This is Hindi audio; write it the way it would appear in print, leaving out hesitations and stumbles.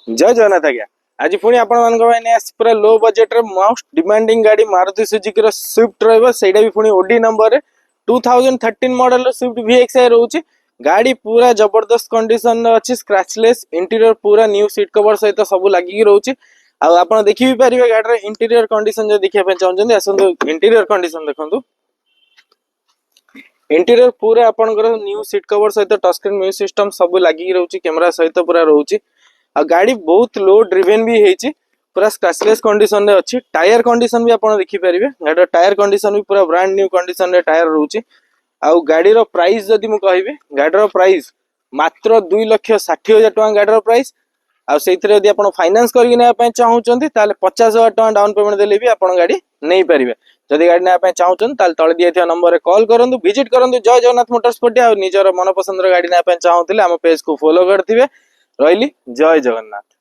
जय जगन्नाथ आज्ञा। आज पुणी पूरा लो बजेट रे मोस्ट डिमांडिंग गाड़ी मारुति सुजुकी रो स्विफ्ट रहबो सेटा भी पुणी ओडी नंबर रे 2013 मॉडल रो स्विफ्ट VXI रहउची। गाड़ी पूरा जबरदस्त कंडीशन रे अछि, स्क्रैचलेस इंटीरियर पूरा न्यू सीट कवर सहित सब लागि रहउची। आ आपण देखि भी परिबे गाड़ी रे इंटीरियर कंडीशन जे देखिया पे चाहउछन आसंदो इंटीरियर कंडीशन देखंतु। इंटीरियर पूरा आपनकर न्यू सीट कवर सहित टच स्क्रीन म्यूजिक सिस्टम सब लागि रहउची, कैमरा सहित पूरा रहउची। आ गाड़ी बहुत लो ड्रिवेन भी हेची, पूरा स्क्रैचलेस कंडीशन रे अछि। टायर कंडीशन भी आपण देखि परिबे, गाड़ी टायर कंडीशन भी पूरा ब्रांड न्यू कंडीशन रे टायर रहउची। आ गाड़ी रो प्राइस जदी मु कहिबे, गाड़ी रो प्राइस मात्र 2,60,000 टका गाड़ी रो प्राइस। आ सेइथरे जदी आपण फाइनेंस करके नै पय चाहउचंती ताले 50,000 टका डाउन पेमेंट देले भी आपण गाड़ी नै परिबे। जदी गाड़ी नै पय चाहउचन ताले तळे दिएथिया नंबर रे कॉल करंतु, विजिट करंतु जय जगन्नाथ मोटरस्पोर्ट। आ निजर मन पसंद रो गाड़ी नै पय चाहउतिले हम पेज को फॉलो करथिबे। रहिली जय जगन्नाथ।